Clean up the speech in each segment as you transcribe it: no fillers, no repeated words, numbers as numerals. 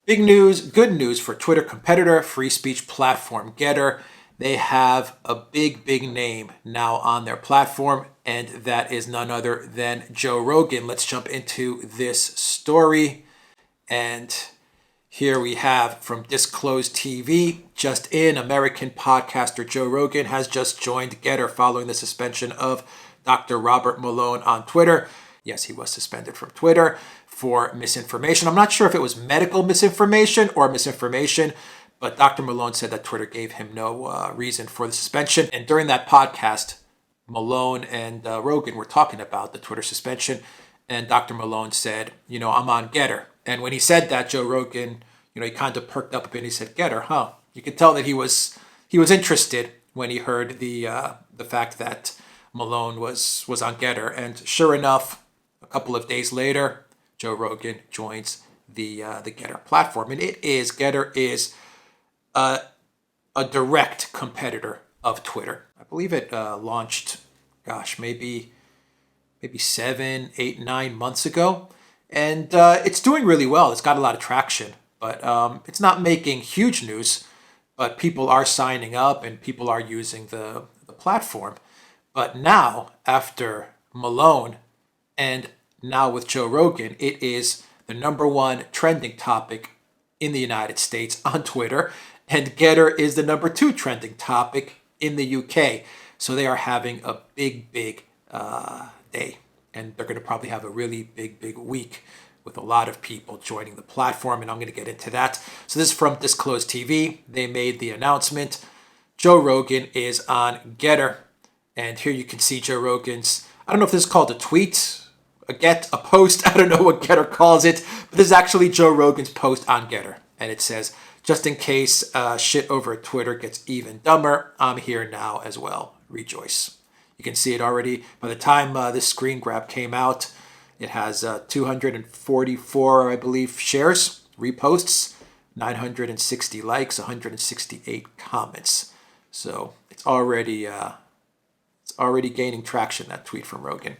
Big news, good news for Twitter competitor, free speech platform GETTR. They have a big name now on their platform, and that is none other than Joe Rogan. Let's jump into this story. And here we have from Disclosed TV, just in, American podcaster Joe Rogan has just joined GETTR following the suspension of Dr. Robert Malone on Twitter. Yes, he was suspended from Twitter for misinformation. I'm not sure if it was medical misinformation or misinformation, but Dr. Malone said that Twitter gave him no reason for the suspension. And during that podcast, Malone and Rogan were talking about the Twitter suspension. And Dr. Malone said, I'm on GETTR. And when he said that, Joe Rogan, he kind of perked up a bit. He said, GETTR, huh? You could tell that he was interested when he heard the fact that Malone was on GETTR. And sure enough, a couple of days later, Joe Rogan joins the GETTR platform. And GETTR is a direct competitor of Twitter. I believe it launched, maybe 7, 8, 9 months ago. And it's doing really well. It's got a lot of traction, but it's not making huge news. But people are signing up and people are using the platform. But now, after Malone and now with Joe Rogan, it is the #1 trending topic in the United States on Twitter. And GETTR is the #2 trending topic in the UK. So they are having a big day. And they're going to probably have a really big week with a lot of people joining the platform. And I'm going to get into that. So this is from Disclosed TV. They made the announcement. Joe Rogan is on GETTR. And here you can see Joe Rogan's, I don't know if this is called a tweet, a post. I don't know what GETTR calls it. But this is actually Joe Rogan's post on GETTR. And it says, just in case shit over Twitter gets even dumber, I'm here now as well. Rejoice. You can see it already. By the time this screen grab came out, it has 244, I believe, shares, reposts, 960 likes, 168 comments. So it's already gaining traction, that tweet from Rogan.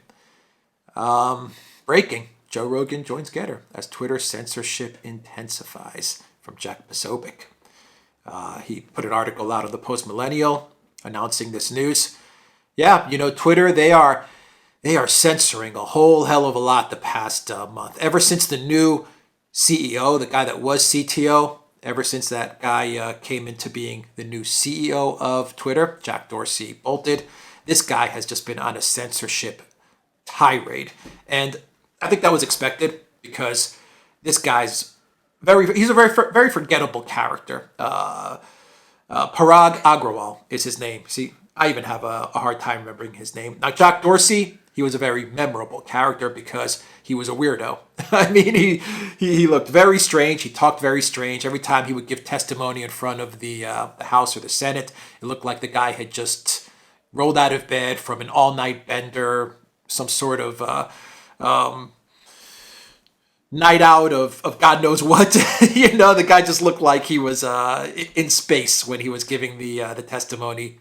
Breaking. Joe Rogan joins GETTR as Twitter censorship intensifies, from Jack Posobiec. He put an article out of the Post Millennial announcing this news. Yeah, Twitter, they are censoring a whole hell of a lot the past month. Ever since the new CEO, the guy that was CTO, ever since that guy came into being the new CEO of Twitter, Jack Dorsey, bolted, this guy has just been on a censorship tirade. And I think that was expected because this guy's he's a very forgettable character. Parag Agrawal is his name. See, I even have a hard time remembering his name. Now, Jack Dorsey, he was a very memorable character because he was a weirdo. I mean, he looked very strange. He talked very strange. Every time he would give testimony in front of the House or the Senate, it looked like the guy had just rolled out of bed from an all-night bender, some sort of night out of God knows what. The guy just looked like he was in space when he was giving the testimony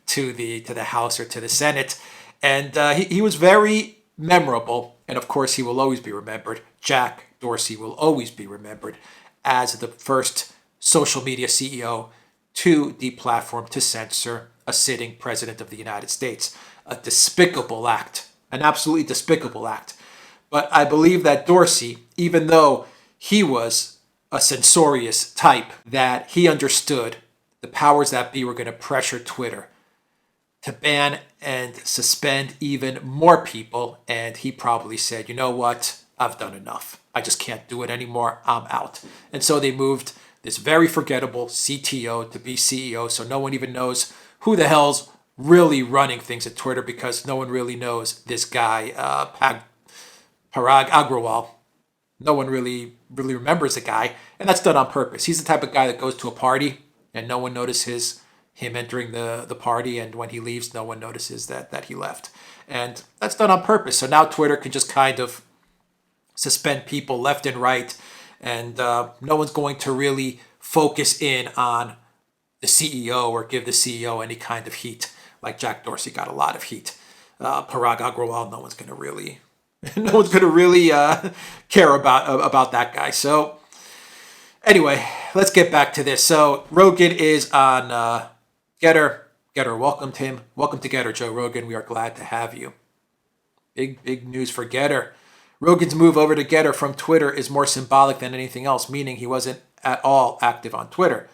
to the House or to the Senate. And he was very memorable. And of course, he will always be remembered. Jack Dorsey will always be remembered as the first social media CEO to deplatform, to censor a sitting president of the United States. A despicable act, an absolutely despicable act. But I believe that Dorsey, even though he was a censorious type, that he understood the powers that be were going to pressure Twitter to ban and suspend even more people. And he probably said, you know what? I've done enough. I just can't do it anymore. I'm out. And so they moved this very forgettable CTO to be CEO. So no one even knows who the hell's really running things at Twitter, because no one really knows this guy, Parag Agrawal. No one really remembers the guy. And that's done on purpose. He's the type of guy that goes to a party and no one notices him entering the party, and when he leaves, no one notices that he left. And that's done on purpose. So now Twitter can just kind of suspend people left and right, and no one's going to really focus in on the CEO or give the CEO any kind of heat. Like Jack Dorsey got a lot of heat. Parag Agrawal, no one's going to really care about that guy. So Anyway, let's get back to this. So Rogan is on GETTR. GETTR welcomed him. Welcome to GETTR, Joe Rogan. We are glad to have you. Big news for GETTR. Rogan's move over to GETTR from Twitter is more symbolic than anything else, meaning he wasn't at all active on Twitter.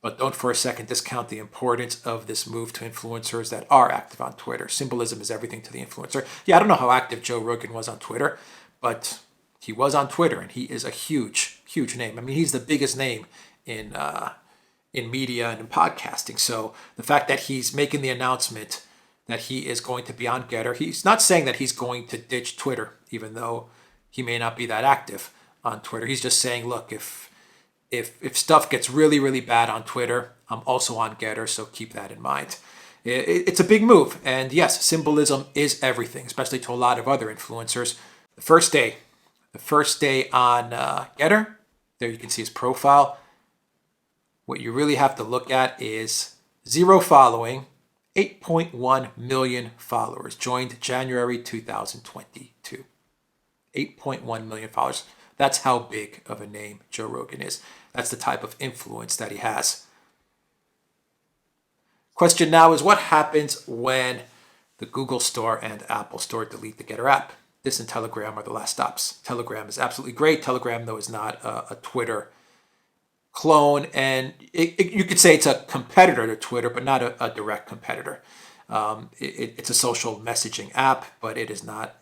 But don't for a second discount the importance of this move to influencers that are active on Twitter. Symbolism is everything to the influencer. Yeah, I don't know how active Joe Rogan was on Twitter, but he was on Twitter, and he is a huge name. I mean, he's the biggest name in media and in podcasting. So the fact that he's making the announcement that he is going to be on GETTR, he's not saying that he's going to ditch Twitter, even though he may not be that active on Twitter. He's just saying, look, if stuff gets really bad on Twitter, I'm also on GETTR, so keep that in mind. It's a big move, and yes, symbolism is everything, especially to a lot of other influencers. The first day on GETTR, there you can see his profile. What you really have to look at is 0 following, 8.1 million followers, joined January 2022. 8.1 million followers. That's how big of a name Joe Rogan is. That's the type of influence that he has. Question now is, what happens when the Google Store and Apple Store delete the GETTR app? This and Telegram are the last stops. Telegram is absolutely great. Telegram, though, is not a Twitter clone, and you could say it's a competitor to Twitter, but not a direct competitor. It's a social messaging app, but it's not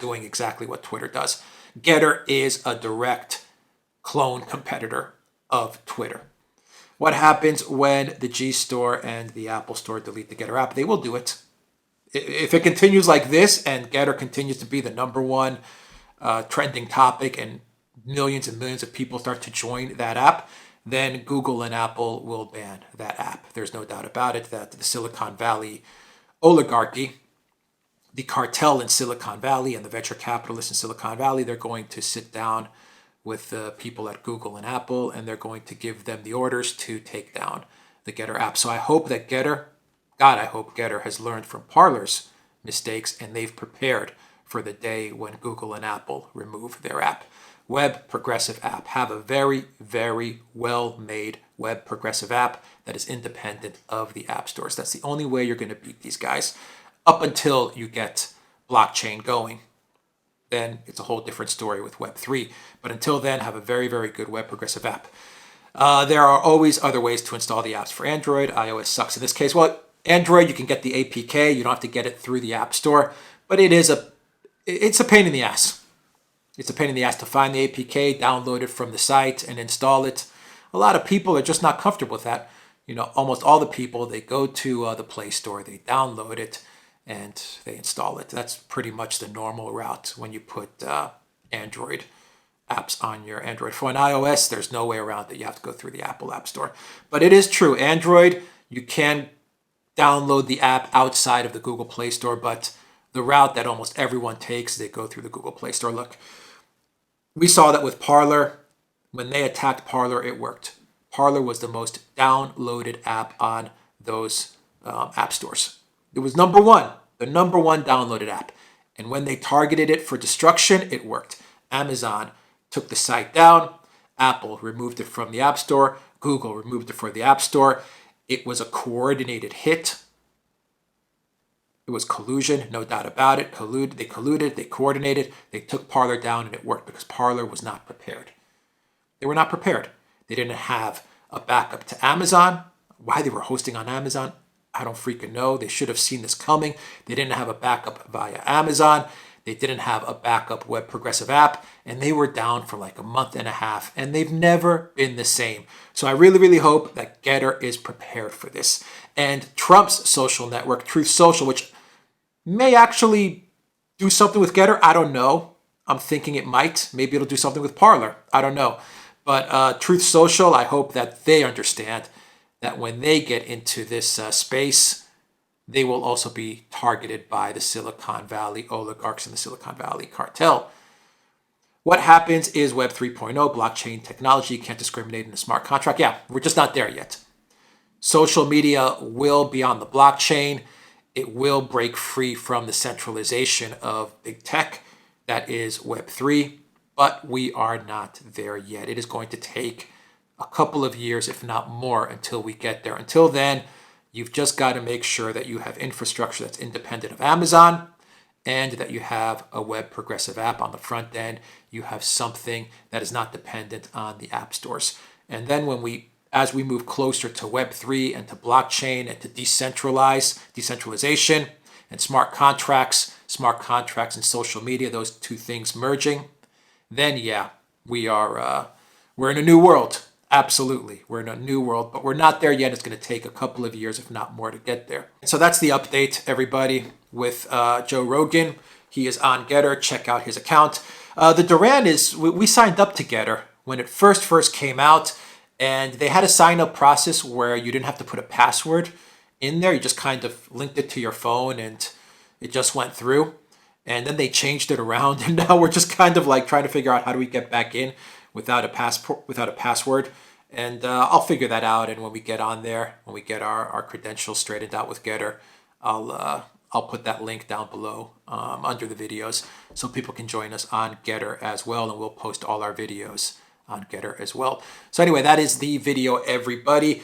doing exactly what Twitter does. GETTR is a direct clone competitor of Twitter. What happens when the G Store and the Apple Store delete the GETTR app? They will do it. If it continues like this and GETTR continues to be the number one trending topic and millions of people start to join that app, then Google and Apple will ban that app. There's no doubt about it that the Silicon Valley oligarchy, the cartel in Silicon Valley and the venture capitalists in Silicon Valley, they're going to sit down with the people at Google and Apple, and they're going to give them the orders to take down the GETTR app. So I hope that I hope GETTR has learned from Parler's mistakes, and they've prepared for the day when Google and Apple remove their app. Web progressive app. Have a very well-made web progressive app that is independent of the app stores. That's the only way you're going to beat these guys, up until you get blockchain going. Then it's a whole different story with Web3. But until then, have a very good web progressive app. There are always other ways to install the apps for Android. iOS sucks in this case. Well, Android, you can get the APK. You don't have to get it through the App Store. But it's a pain in the ass. It's a pain in the ass to find the APK, download it from the site, and install it. A lot of people are just not comfortable with that. Almost all the people, they go to the Play Store, they download it, and they install it. That's pretty much the normal route when you put Android apps on your Android phone. iOS, there's no way around it. You have to go through the Apple App Store. But it is true. Android, you can download the app outside of the Google Play Store, but the route that almost everyone takes, they go through the Google Play Store. Look, we saw that with Parler. When they attacked Parler, it worked. Parler was the most downloaded app on those app stores. It was the number one downloaded app. And when they targeted it for destruction, it worked. Amazon took the site down. Apple removed it from the App Store. Google removed it from the App Store. It was a coordinated hit. It was collusion, no doubt about it. They colluded, they coordinated, they took Parler down, and it worked because Parler was not prepared. They were not prepared. They didn't have a backup to Amazon. Why they were hosting on Amazon, I don't freaking know. They should have seen this coming. They didn't have a backup via Amazon. They didn't have a backup web progressive app, and they were down for like a month and a half, and they've never been the same. So I really hope that GETTR is prepared for this. And Trump's social network, Truth Social, which may actually do something with GETTR, I don't know. I'm thinking it might. Maybe it'll do something with Parler. I don't know. But Truth Social, I hope that they understand that when they get into this space, they will also be targeted by the Silicon Valley oligarchs and the Silicon Valley cartel. What happens is Web 3.0, blockchain technology, can't discriminate in a smart contract. Yeah, we're just not there yet. Social media will be on the blockchain. It will break free from the centralization of big tech. That is Web 3. but we are not there yet. It is going to take a couple of years, if not more, until we get there. Until then, you've just got to make sure that you have infrastructure that's independent of Amazon and that you have a web progressive app on the front end. You have something that is not dependent on the app stores. And then as we move closer to Web3 and to blockchain and to decentralization and smart contracts and social media, those two things merging, then yeah, we're in a new world. Absolutely. We're in a new world, but we're not there yet. It's going to take a couple of years, if not more, to get there. So that's the update, everybody, with Joe Rogan. He is on GETTR. Check out his account. The Duran we signed up to GETTR when it first came out, and they had a sign-up process where you didn't have to put a password in there. You just kind of linked it to your phone, and it just went through. And then they changed it around, and now we're just kind of like trying to figure out how do we get back in without a password. And I'll figure that out. And when we get on there, when we get our credentials straightened out with GETTR, I'll put that link down below under the videos so people can join us on GETTR as well. And we'll post all our videos on GETTR as well. So anyway, that is the video, everybody.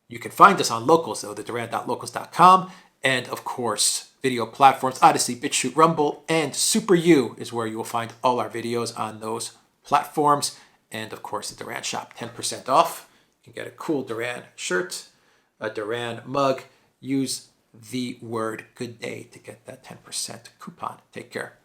You can find us on Locals, though, the Duran.locals.com. And of course, video platforms, ODYSEE, BitChute, Rumble, and SuperU is where you will find all our videos on those platforms. And of course, the Duran shop, 10% off. You can get a cool Duran shirt, a Duran mug. Use the word good day to get that 10% coupon. Take care.